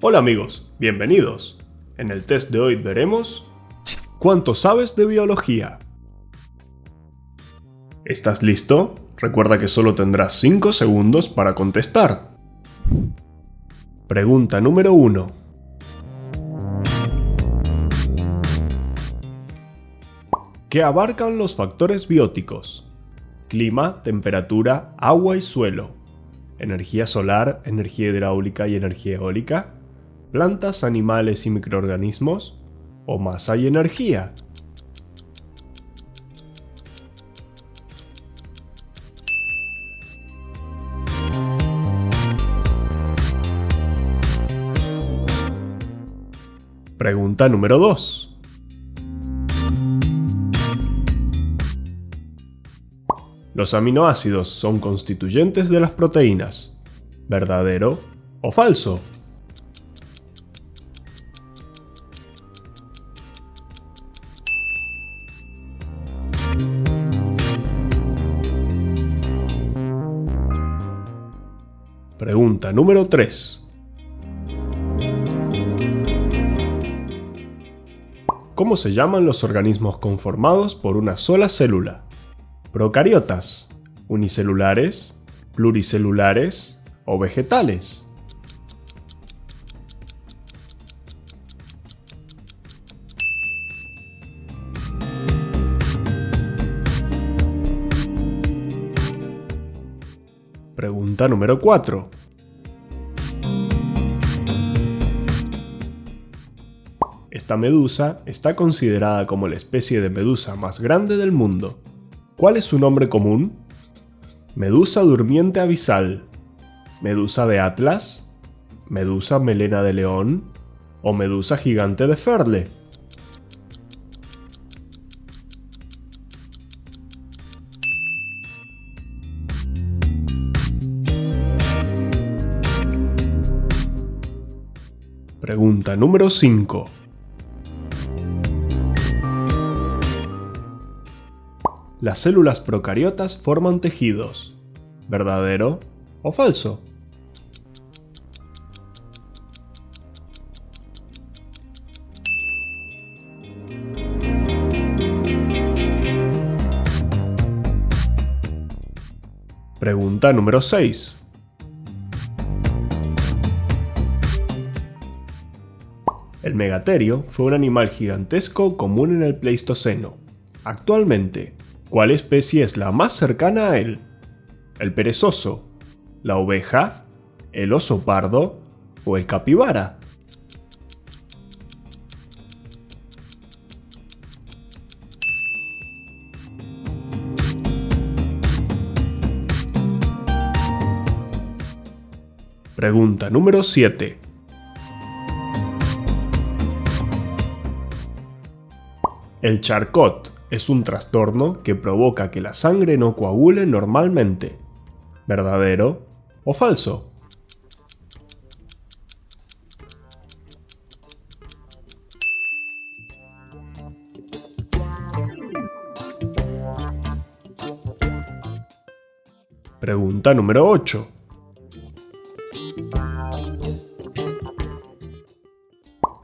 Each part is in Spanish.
Hola amigos, bienvenidos. En el test de hoy veremos ¿cuánto sabes de biología? ¿Estás listo? Recuerda que solo tendrás 5 segundos para contestar. Pregunta número 1. ¿Qué abarcan los factores bióticos? Clima, temperatura, agua y suelo. Energía solar, energía hidráulica y energía eólica. Plantas, animales y microorganismos. O masa y energía. Pregunta número 2. Los aminoácidos son constituyentes de las proteínas. ¿Verdadero o falso? Pregunta número 3. ¿Cómo se llaman los organismos conformados por una sola célula? ¿Procariotas, unicelulares, pluricelulares o vegetales? Pregunta número 4. Esta medusa está considerada como la especie de medusa más grande del mundo. ¿Cuál es su nombre común? Medusa durmiente abisal, medusa de Atlas, medusa melena de león o medusa gigante de Ferle. Pregunta número 5. Las células procariotas forman tejidos. ¿Verdadero o falso? Pregunta número 6. El megaterio fue un animal gigantesco común en el Pleistoceno. Actualmente, ¿cuál especie es la más cercana a él? ¿El perezoso, la oveja, el oso pardo o el capibara? Pregunta número 7. El Charcot es un trastorno que provoca que la sangre no coagule normalmente. ¿Verdadero o falso? Pregunta número 8.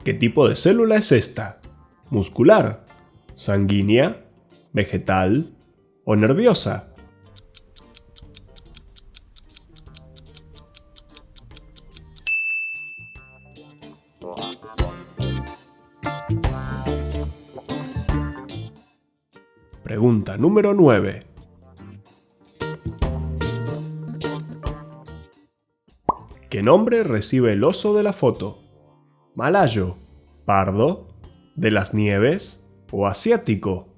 ¿Qué tipo de célula es esta? ¿Muscular, sanguínea, vegetal o nerviosa? Pregunta número 9. ¿Qué nombre recibe el oso de la foto? ¿Malayo, pardo, de las nieves o asiático?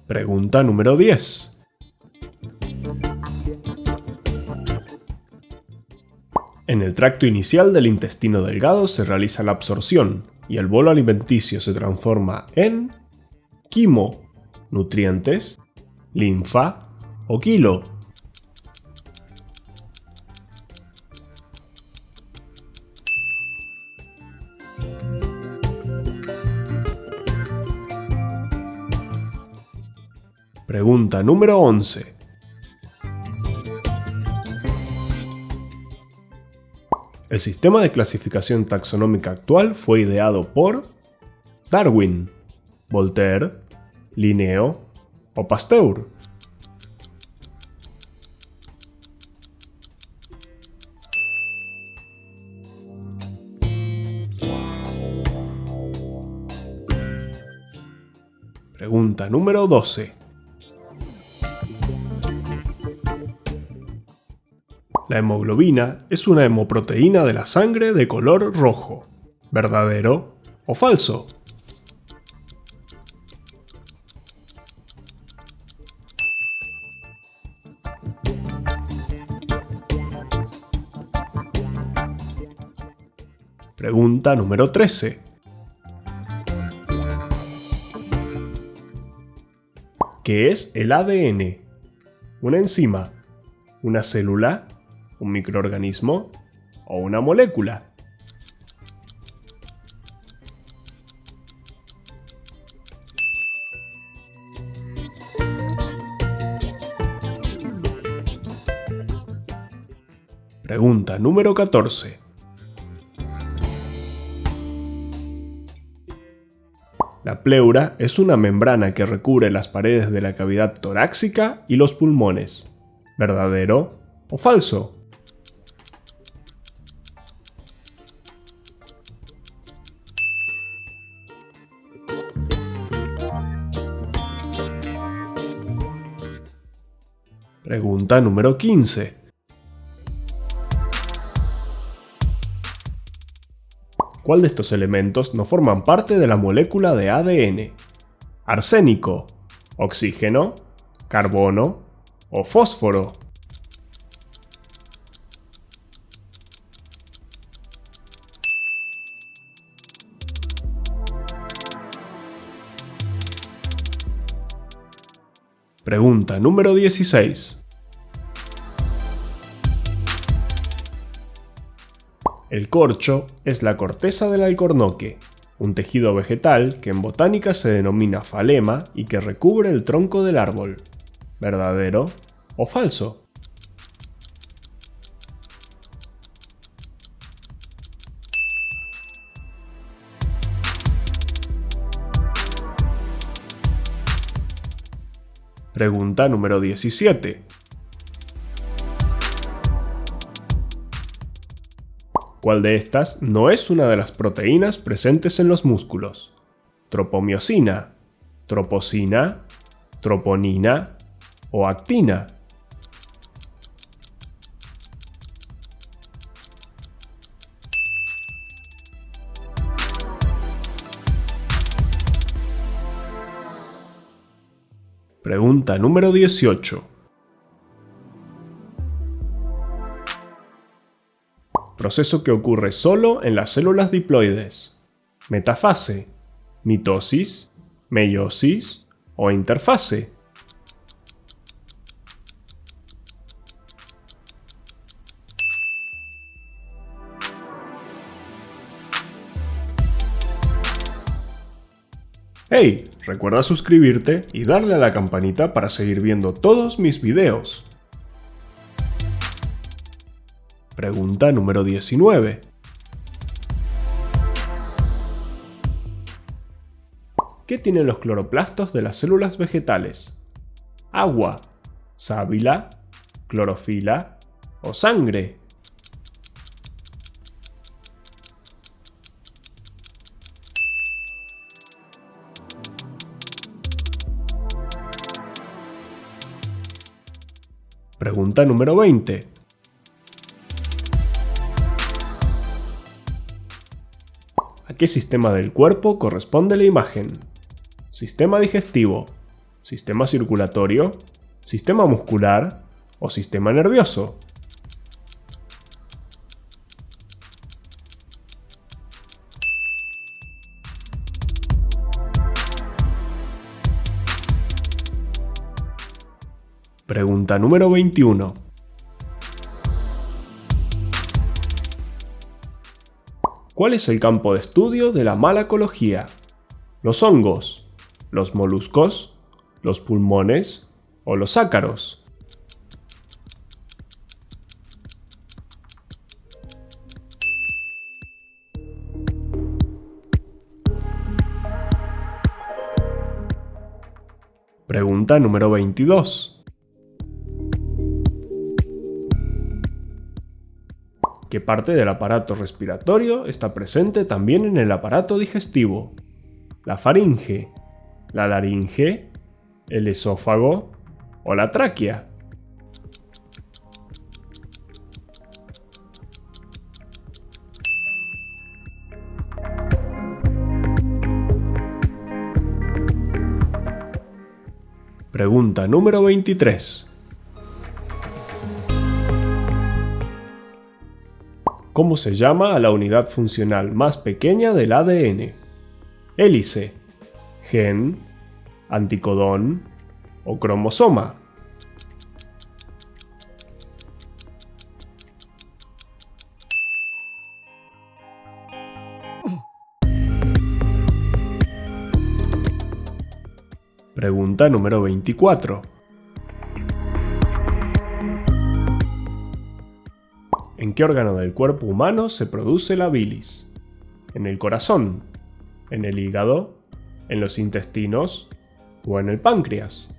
Pregunta número 10. En el tracto inicial del intestino delgado se realiza la absorción y el bolo alimenticio se transforma en quimo, nutrientes, linfa o quilo. Pregunta número 11. El sistema de clasificación taxonómica actual fue ideado por Darwin, Voltaire, Linneo o Pasteur. Pregunta número 12. La hemoglobina es una hemoproteína de la sangre de color rojo. ¿Verdadero o falso? Pregunta número 13. ¿Qué es el ADN? ¿Una enzima? ¿Una célula? ¿Un microorganismo? ¿O una molécula? Pregunta número 14. La pleura es una membrana que recubre las paredes de la cavidad torácica y los pulmones. ¿Verdadero o falso? Pregunta número 15. ¿Cuál de estos elementos no forman parte de la molécula de ADN? ¿Arsénico, oxígeno, carbono o fósforo? Pregunta número 16. El corcho es la corteza del alcornoque, un tejido vegetal que en botánica se denomina falema y que recubre el tronco del árbol. ¿Verdadero o falso? Pregunta número 17. ¿Cuál de estas no es una de las proteínas presentes en los músculos? ¿Tropomiosina, troposina, troponina o actina? Pregunta número 18. Proceso que ocurre solo en las células diploides. Metafase, mitosis, meiosis o interfase. ¡Hey! Recuerda suscribirte y darle a la campanita para seguir viendo todos mis videos. Pregunta número 19. ¿Qué tienen los cloroplastos de las células vegetales? ¿Agua, sábila, clorofila o sangre? Pregunta número 20. ¿A qué sistema del cuerpo corresponde la imagen? ¿Sistema digestivo, sistema circulatorio, sistema muscular o sistema nervioso? Pregunta número 21. ¿Cuál es el campo de estudio de la malacología? ¿Los hongos, los moluscos, los pulmones o los ácaros? Pregunta número 22. ¿Qué parte del aparato respiratorio está presente también en el aparato digestivo? ¿La faringe, la laringe, el esófago o la tráquea? Pregunta número 23. ¿Cómo se llama a la unidad funcional más pequeña del ADN? ¿Hélice, gen, anticodón o cromosoma? Pregunta número 24. ¿En qué órgano del cuerpo humano se produce la bilis? ¿En el corazón, en el hígado, en los intestinos o en el páncreas?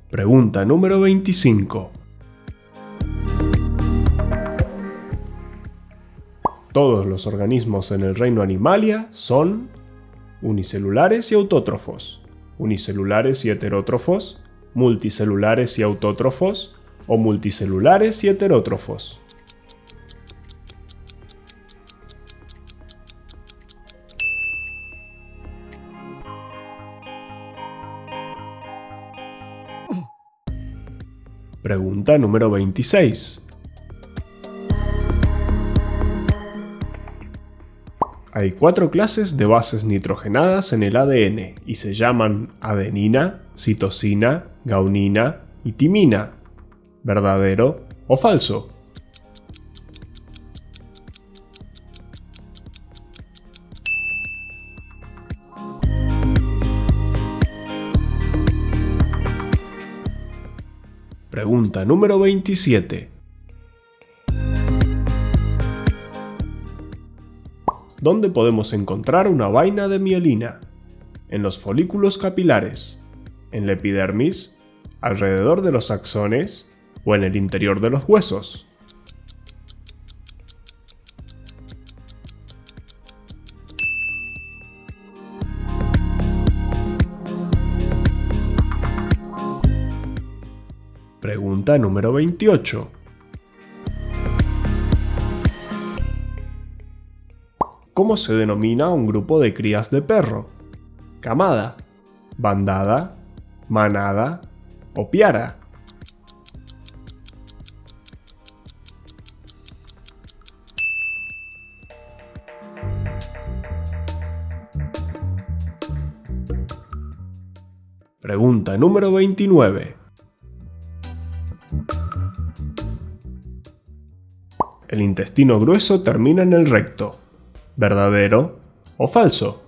Pregunta número 25. Todos los organismos en el reino Animalia son unicelulares y autótrofos, unicelulares y heterótrofos, multicelulares y autótrofos o multicelulares y heterótrofos. Pregunta número 26. Hay 4 clases de bases nitrogenadas en el ADN y se llaman adenina, citosina, guanina y timina. ¿Verdadero o falso? Pregunta número 27. ¿Dónde podemos encontrar una vaina de mielina? ¿En los folículos capilares, en la epidermis, alrededor de los axones o en el interior de los huesos? Pregunta número 28. ¿Cómo se denomina un grupo de crías de perro? ¿Camada, bandada, manada o piara? Pregunta número 29. El intestino grueso termina en el recto. ¿Verdadero o falso?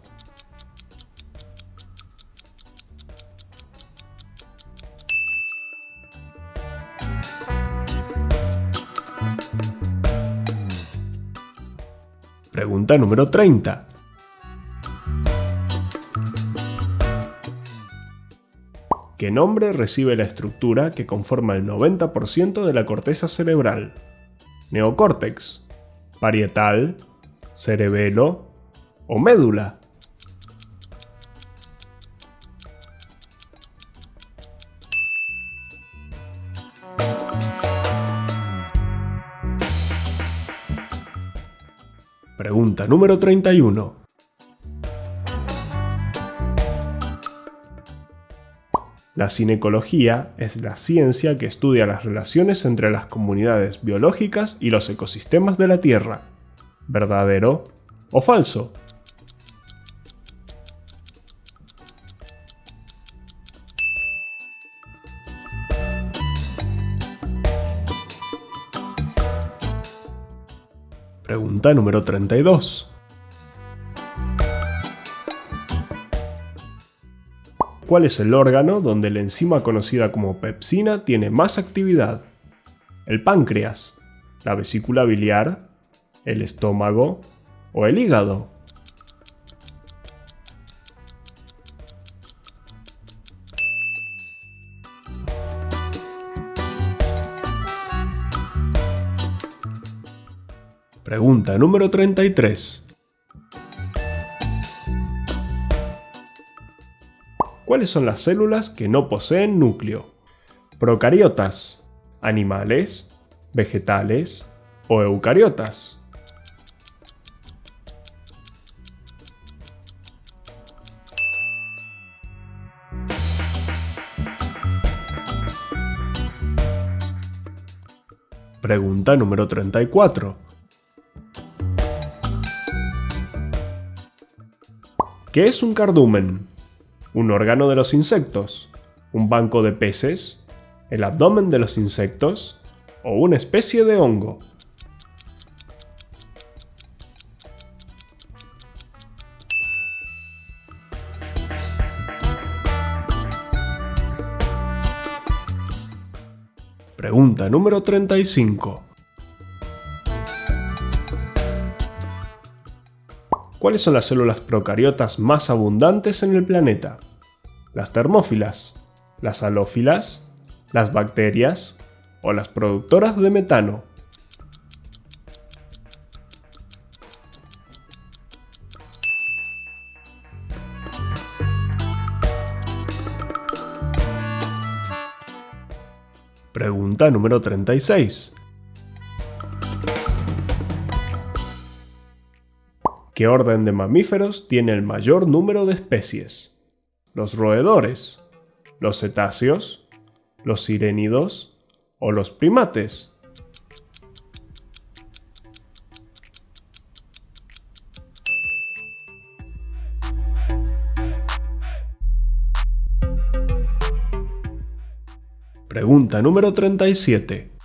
Pregunta número 30. ¿Qué nombre recibe la estructura que conforma el 90% de la corteza cerebral? ¿Neocórtex, parietal, cerebelo o médula? Pregunta número 31. La cinecología es la ciencia que estudia las relaciones entre las comunidades biológicas y los ecosistemas de la Tierra. ¿Verdadero o falso? Pregunta número 32. ¿Cuál es el órgano donde la enzima conocida como pepsina tiene más actividad? ¿El páncreas, la vesícula biliar, el estómago o el hígado? Pregunta número 33. ¿Cuáles son las células que no poseen núcleo? ¿Procariotas, animales, vegetales o eucariotas? Pregunta número 34. ¿Qué es un cardumen? ¿Un órgano de los insectos? ¿Un banco de peces? ¿El abdomen de los insectos? ¿O una especie de hongo? Pregunta número 35. ¿Cuáles son las células procariotas más abundantes en el planeta? ¿Las termófilas, las halófilas, las bacterias o las productoras de metano? Pregunta número 36. ¿Qué orden de mamíferos tiene el mayor número de especies? ¿Los roedores, los cetáceos, los sirénidos o los primates? Pregunta número 37.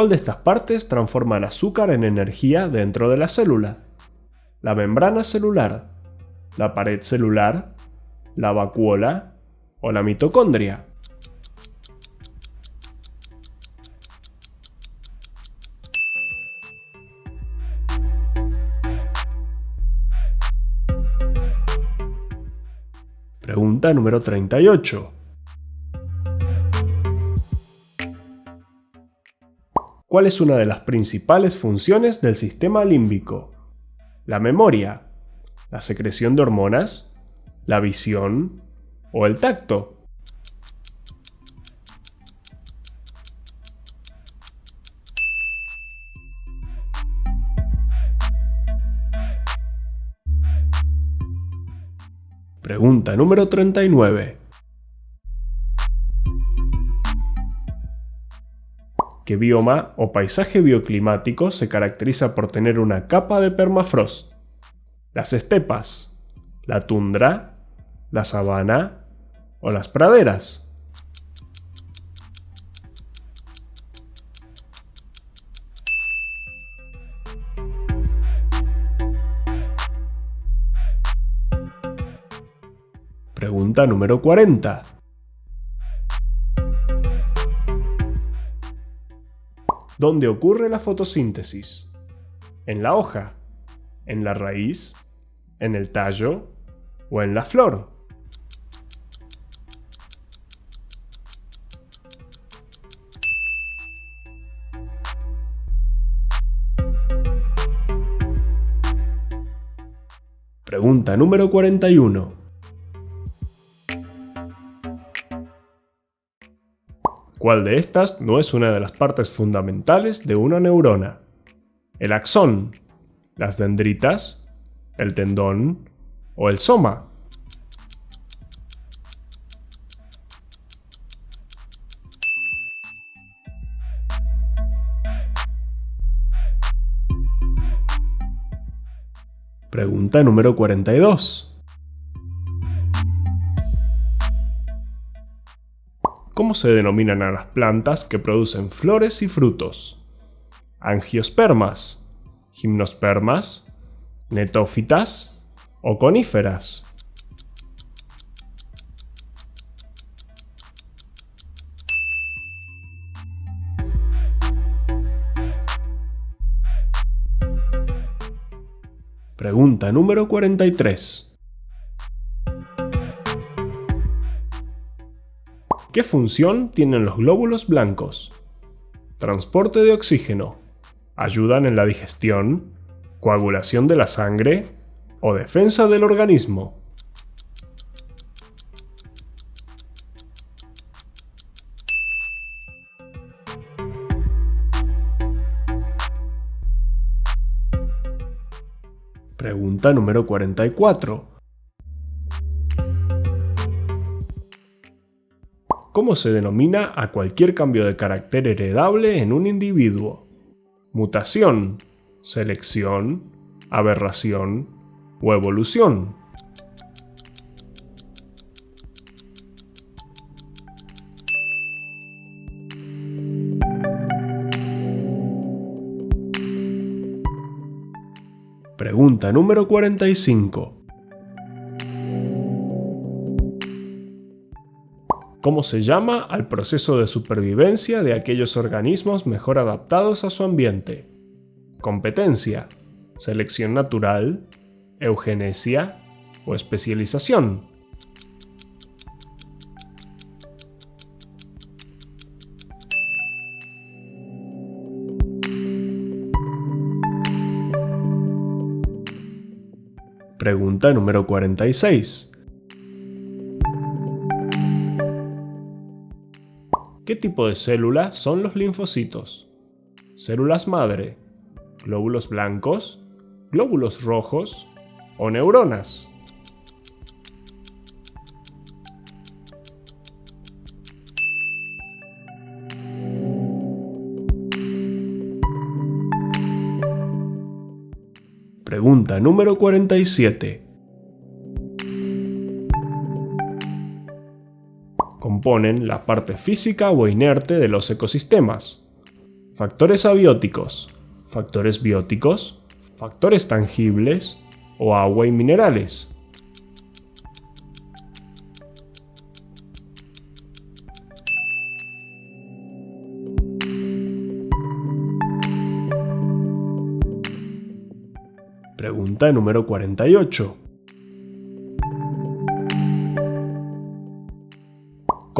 ¿Cuál de estas partes transforma el azúcar en energía dentro de la célula? ¿La membrana celular, la pared celular, la vacuola o la mitocondria? Pregunta número 38. ¿Cuál es una de las principales funciones del sistema límbico? ¿La memoria, la secreción de hormonas, la visión o el tacto? Pregunta número 39. ¿Qué bioma o paisaje bioclimático se caracteriza por tener una capa de permafrost? ¿Las estepas, la tundra, la sabana o las praderas? Pregunta número 40. ¿Dónde ocurre la fotosíntesis? ¿En la hoja, en la raíz, en el tallo o en la flor? Pregunta número 41. ¿Cuál de estas no es una de las partes fundamentales de una neurona? ¿El axón, las dendritas, el tendón o el soma? Pregunta número 42. ¿Cómo se denominan a las plantas que producen flores y frutos? ¿Angiospermas, gimnospermas, netófitas o coníferas? Pregunta número 43. ¿Qué función tienen los glóbulos blancos? Transporte de oxígeno, ayudan en la digestión, coagulación de la sangre o defensa del organismo. Pregunta número 44. ¿Cómo se denomina a cualquier cambio de carácter heredable en un individuo? ¿Mutación, selección, aberración o evolución? Pregunta número 45. ¿Cómo se llama al proceso de supervivencia de aquellos organismos mejor adaptados a su ambiente? ¿Competencia, selección natural, eugenesia o especialización? Pregunta número 46. ¿Qué tipo de célula son los linfocitos? ¿Células madre, glóbulos blancos, glóbulos rojos o neuronas? Pregunta número 47. Componen la parte física o inerte de los ecosistemas. Factores abióticos, factores bióticos, factores tangibles o agua y minerales. Pregunta número 48.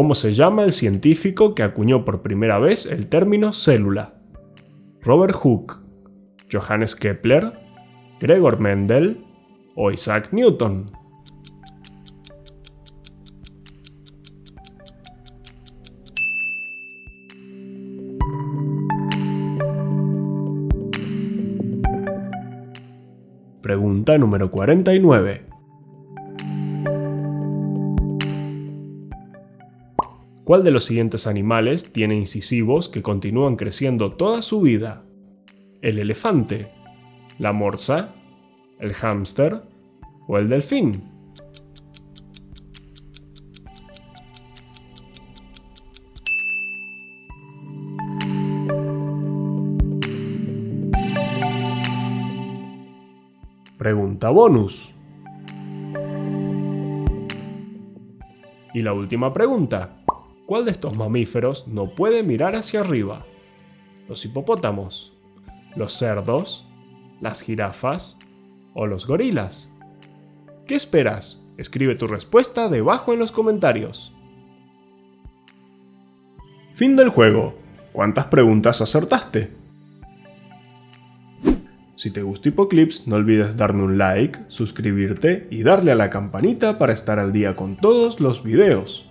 ¿Cómo se llama el científico que acuñó por primera vez el término célula? ¿Robert Hooke, Johannes Kepler, Gregor Mendel o Isaac Newton? Pregunta número 49. ¿Cuál de los siguientes animales tiene incisivos que continúan creciendo toda su vida? ¿El elefante, la morsa, el hámster o el delfín? Pregunta bonus. Y la última pregunta. ¿Cuál de estos mamíferos no puede mirar hacia arriba? ¿Los hipopótamos, los cerdos, las jirafas o los gorilas? ¿Qué esperas? Escribe tu respuesta debajo en los comentarios. Fin del juego. ¿Cuántas preguntas acertaste? Si te gustó Hipoclips, no olvides darme un like, suscribirte y darle a la campanita para estar al día con todos los videos.